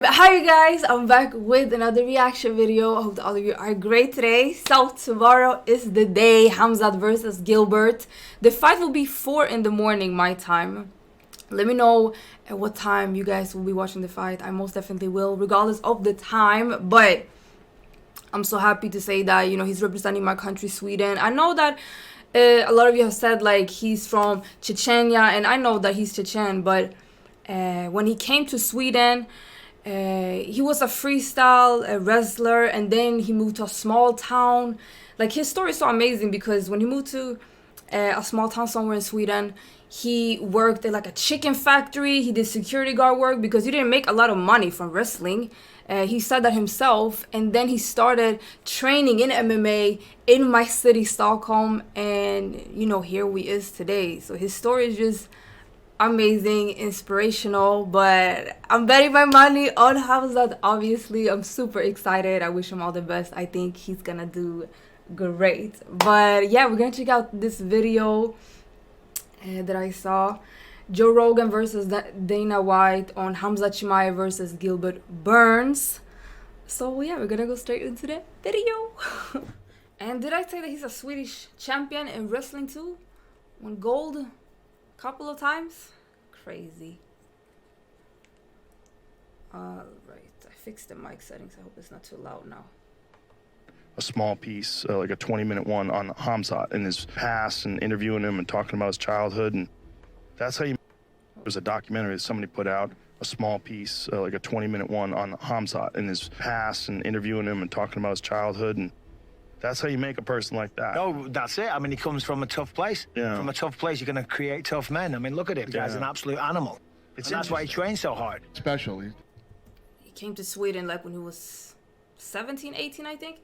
Hi you guys, I'm back with another reaction video. I hope that all of you are great today. So tomorrow is the day, Khamzat versus Gilbert. The fight will be 4 in the morning my time. Let me know at what time you guys will be watching the fight. I most definitely will, regardless of the time. But I'm so happy to say that, he's representing my country, Sweden. I know that a lot of you have said like he's from Chechnya, and I know that he's Chechen, but when he came to Sweden, he was a freestyle wrestler, and then he moved to a small town. Like, his story is so amazing because when he moved to a small town somewhere in Sweden, he worked at like a chicken factory. He did security guard work because he didn't make a lot of money from wrestling. He said that himself, and then he started training in MMA in my city, Stockholm, and here we is today. So his story is just amazing, inspirational, but I'm betting my money on Khamzat. Obviously, I'm super excited. I wish him all the best. I think he's gonna do great. But yeah, we're gonna check out this video that I saw. Joe Rogan versus Dana White on Khamzat Chimaev versus Gilbert Burns. So yeah, we're gonna go straight into the video. And did I say that he's a Swedish champion in wrestling too? Won gold couple of times. Crazy. Right, I fixed the mic settings. I hope it's not too loud now. A small piece, like a 20-minute one on Khamzat and his past, and interviewing him and talking about his childhood, and that's how you. There's a documentary that somebody put out, a small piece, like a 20-minute one on Khamzat and his past, and interviewing him and talking about his childhood, and that's how you make a person like that. Oh, that's it. I mean, he comes from a tough place. Yeah. From a tough place, you're going to create tough men. I mean, look at him. The guy's an absolute animal. And that's why he trains so hard. Especially. He came to Sweden like when he was 17, 18, I think.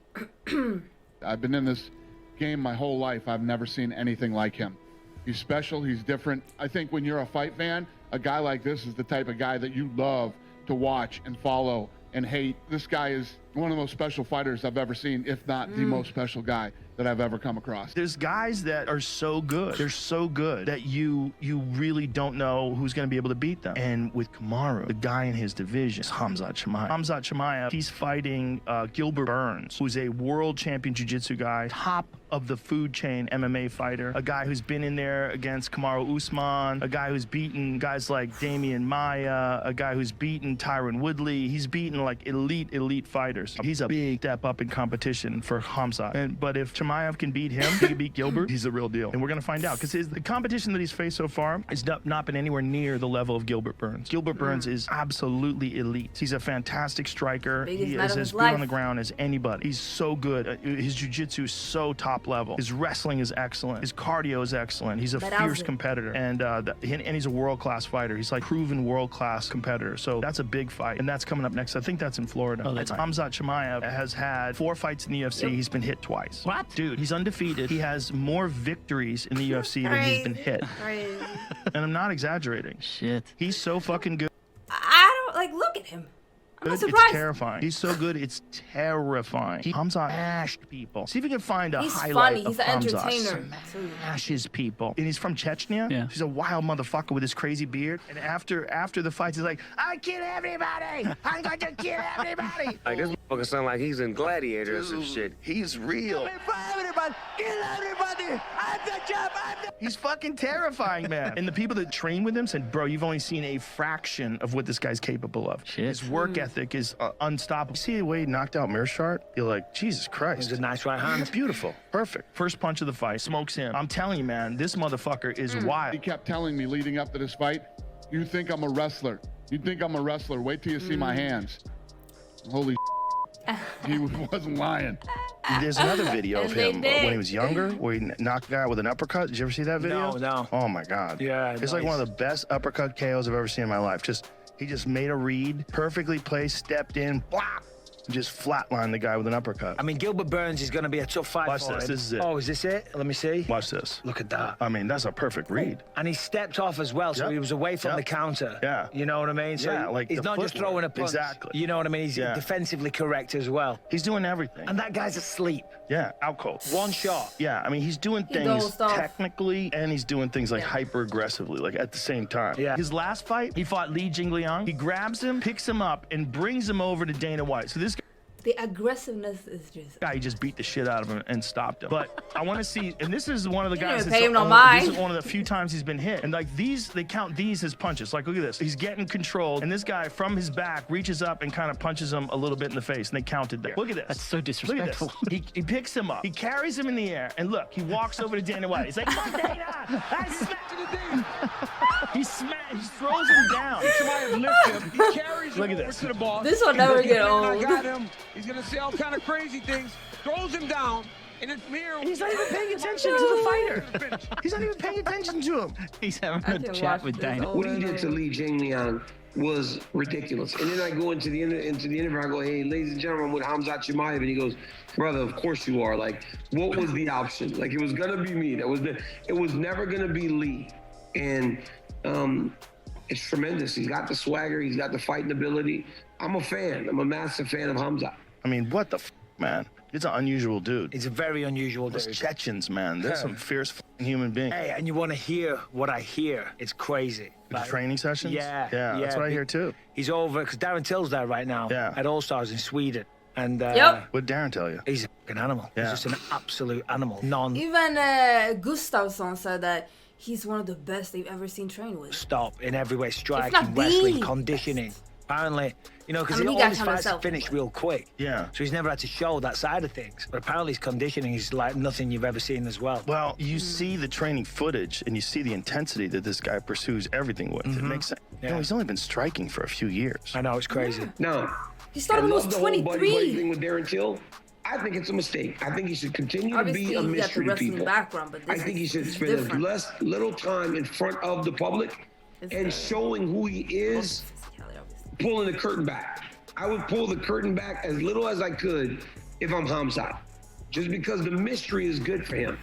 I've been in this game my whole life. I've never seen anything like him. He's special. He's different. I think when you're a fight fan, a guy like this is the type of guy that you love to watch and follow and hate. This guy is one of the most special fighters I've ever seen, if not the most special guy that I've ever come across. There's guys that are so good. They're so good that you really don't know who's going to be able to beat them. And with Kamaru, the guy in his division is Khamzat Chimaev. Khamzat Chimaev, he's fighting Gilbert Burns, who's a world champion jiu-jitsu guy, top of the food chain MMA fighter, a guy who's been in there against Kamaru Usman, a guy who's beaten guys like Damian Maia, a guy who's beaten Tyron Woodley. He's beaten like elite fighters. He's a big step up in competition for Khamzat. But if Chimaev can beat him, he can beat Gilbert, he's the real deal. And we're going to find out, because the competition that he's faced so far has not been anywhere near the level of Gilbert Burns. Gilbert Burns is absolutely elite. He's a fantastic striker. He is as good on the ground as anybody. He's so good. His jiu-jitsu is so top level. His wrestling is excellent. His cardio is excellent. He's a fierce competitor. And he's a world-class fighter. He's like proven world-class competitor. So that's a big fight. And that's coming up next. I think that's in Florida. Oh, that's Khamzat Chimaev has had 4 fights in the UFC. Yep. He's been hit twice. What? Dude, he's undefeated. He has more victories in the UFC than he's been hit. And I'm not exaggerating. Shit. He's so fucking good. I don't, look at him. I'm not surprised. It's terrifying. He's so good, it's terrifying. Khamzat smashed people. See if you can find a highlight of Khamzat. He's an entertainer. Smashes people. And he's from Chechnya. Yeah. He's a wild motherfucker with his crazy beard. And after the fights, he's like, I kill everybody! I'm going to kill everybody! Like, this motherfucker sound like he's in Gladiator or some shit. He's real. Kill everybody! I'm the champ! He's fucking terrifying, man. And the people that train with him said, bro, you've only seen a fraction of what this guy's capable of. Shit. His work ethic is unstoppable. You see the way he knocked out Mearshart? You're like, Jesus Christ. He's a nice right hand. Beautiful. Perfect. First punch of the fight. Smokes him. I'm telling you, man, this motherfucker is wild. He kept telling me leading up to this fight, you think I'm a wrestler. You think I'm a wrestler. Wait till you see my hands. Holy he wasn't lying. There's another video of him when he was younger, where he knocked a guy with an uppercut. Did you ever see that video? No. Oh my God. Yeah. It's like one of the best uppercut KOs I've ever seen in my life. He just made a read, perfectly placed, stepped in, blah, just flatline the guy with an uppercut. I mean, Gilbert Burns is going to be a tough fight Watch for this. him. This is it. Oh, is this it? Let me see. Watch this. Look at that. I mean, that's a perfect read. And he stepped off as well, so Yep. he was away from Yep. the counter. Yeah. You know what I mean? So Yeah, like he's the not just footwork. throwing a punch. Exactly. You know what I mean? He's Yeah. defensively correct as well. He's doing everything. And that guy's asleep. Yeah, out cold. One shot. Yeah, I mean, he's doing He things dozed off. technically, and he's doing things like hyper aggressively, like at the same time. Yeah. His last fight, he fought Li Jingliang. He grabs him, picks him up, and brings him over to Dana White. So this The aggressiveness is just. guy just beat the shit out of him and stopped him. But I want to see, and this is one of the You guys. didn't that's pay him the no only- mind. This is one of the few times he's been hit, and like these, they count these as punches. Like look at this, he's getting controlled, and this guy from his back reaches up and kind of punches him a little bit in the face, and they counted there. Look at this. That's so Look at this. disrespectful. He picks him up, he carries him in the air, and look, he walks over to Dana White. He's like, "Come on, Dana!" I smacked you today. He throws him down. Chimaev lifts him. He carries him Look at over this. to the boss. This will never get I old. got him. He's gonna say all kind of crazy things. Throws him down, and then from here. He's not even paying attention to the fighter. He's not even paying attention to him. He's having I a can chat watch with this Dana. over What he and did to over. Li Jingliang was ridiculous. And then I go into the interview, I go, "Hey, ladies and gentlemen, I'm with Khamzat Chimaev," and he goes, "Brother, of course you are. Like, what was the option? Like, it was gonna be me. It was never gonna be Lee." And it's tremendous. He's got the swagger. He's got the fighting ability. I'm a fan. I'm a massive fan of Khamzat. I mean, what the man? He's an unusual dude. He's a very unusual Those dude. Chechens, man. They're some fierce human beings. Hey, and you want to hear what I hear? It's crazy. The training sessions? Yeah, Yeah, that's what I hear too. He's over because Darren Till's there right now. Yeah. At All Stars in Sweden, and Yep. What'd Darren tell you? he's a fucking animal. Yeah. He's just an absolute animal. Even Gustafsson said that he's one of the best they've ever seen train with. Non-stop in every way, not striking, the wrestling, best. conditioning. Apparently, you know, because I mean, he all got his him fights himself finish anyway. real quick. Yeah. So he's never had to show that side of things. But apparently his conditioning is like nothing you've ever seen as well. Well, you see the training footage and you see the intensity that this guy pursues everything with. It makes sense. You know, Yeah. he's only been striking for a few years. I know, it's crazy. Now, He started when he was the whole buddy 23. thing with Darren Till. I think it's a mistake. I think he should continue Obviously, to be a he's got the mystery to wrestling people. background, but I this think he is should spend different. little time in front of the public It's and the- showing who he is, Physicality, obviously. pulling the curtain back. I would pull the curtain back as little as I could if I'm Khamzat, just because the mystery is good for him.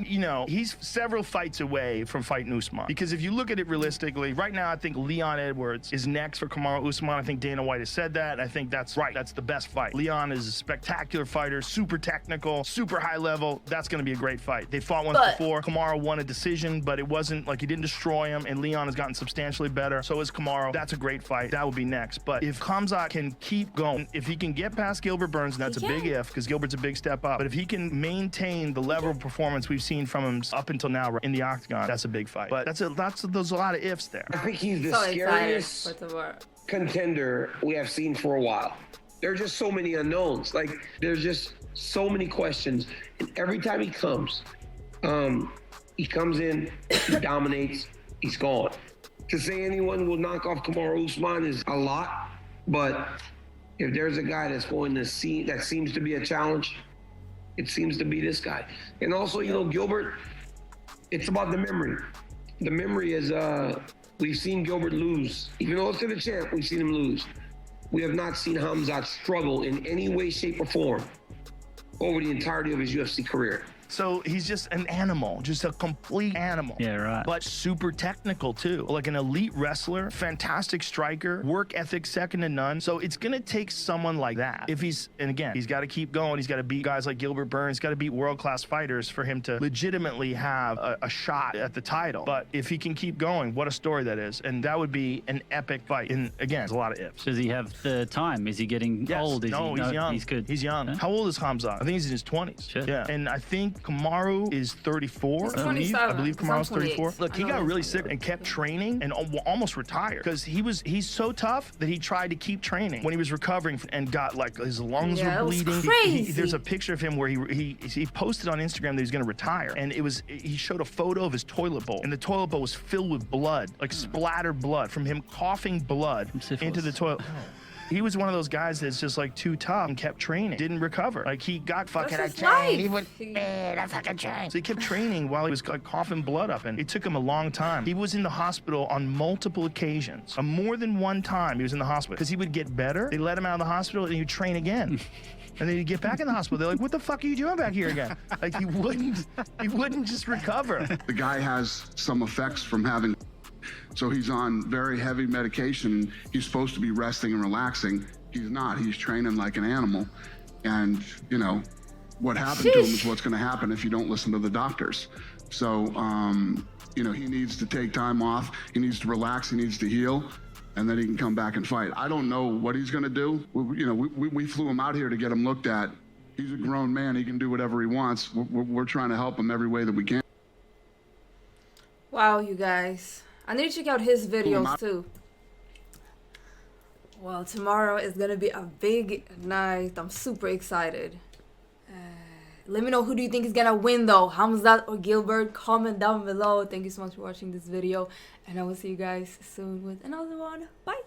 You know, he's several fights away from fighting Usman. Because if you look at it realistically, right now I think Leon Edwards is next for Kamaru Usman. I think Dana White has said that. I think that's right. That's the best fight. Leon is a spectacular fighter, super technical, super high level. That's going to be a great fight. They fought once But- before. Kamaru won a decision, but it wasn't like he didn't destroy him, and Leon has gotten substantially better. So is Kamaru. That's a great fight. That would be next. But if Khamzat can keep going, if he can get past Gilbert Burns, and that's He a big can. if, because Gilbert's a big step up. But if he can maintain the level of performance we've seen from him up until now in the octagon, that's a big fight. But there's a lot of ifs there. I think he's the So excited scariest for tomorrow. contender we have seen for a while. There are just so many unknowns. Like, there's just so many questions. And every time he comes in, he dominates, he's gone. To say anyone will knock off Kamaru Usman is a lot, but if there's a guy that's going to see, that seems to be a challenge, it seems to be this guy. And also, you know, Gilbert, it's about the memory. The memory is, we've seen Gilbert lose. Even though it's to the champ, we've seen him lose. We have not seen Khamzat struggle in any way, shape, or form over the entirety of his UFC career. So he's just an animal, just a complete animal. Yeah, right. But super technical too. Like an elite wrestler, fantastic striker, work ethic second to none. So it's gonna take someone like that. If he's, and again, he's gotta keep going. He's gotta beat guys like Gilbert Burns, gotta beat world-class fighters for him to legitimately have a shot at the title. But if he can keep going, what a story that is. And that would be an epic fight. And again, there's a lot of ifs. Does he have the time? Is he getting Yes. old? Is No, he, he's young. He's good. He's young. Huh? How old is Khamzat? I think he's in his 20s. Sure. Yeah. And I think Kamaru is 34. He's I believe. 27. I believe He's on Kamaru's 34. 28. Look, he I know got he's really on sick and kept training and almost retired because he's so tough that he tried to keep training when he was recovering and got like his lungs Yeah, were it was bleeding. crazy. There's a picture of him where he posted on Instagram that he's going to retire, and he showed a photo of his toilet bowl, and the toilet bowl was filled with blood, like splattered blood from him coughing blood syphilis. into the toilet. He was one of those guys that's just like too tough and kept training, didn't recover. Like he got fucking That's his trained. life. He went, man, I fucking trained. So he kept training while he was like coughing blood up, and it took him a long time. He was in the hospital on multiple occasions. More than one time he was in the hospital because he would get better. They let him out of the hospital and he'd train again. And then he'd get back in the hospital. They're like, what the fuck are you doing back here again? Like he wouldn't just recover. The guy has some effects from having, so he's on very heavy medication. He's supposed to be resting and relaxing. He's not. He's training like an animal. And, you know, what happened to him is what's going to happen if you don't listen to the doctors. So, you know, he needs to take time off. He needs to relax. He needs to heal. And then he can come back and fight. I don't know what he's going to do. We flew him out here to get him looked at. He's a grown man. He can do whatever he wants. We're trying to help him every way that we can. Wow, you guys. I need to check out his videos too. Well, tomorrow is going to be a big night. I'm super excited. Let me know who do you think is going to win though. Khamzat or Gilbert? Comment down below. Thank you so much for watching this video. And I will see you guys soon with another one. Bye.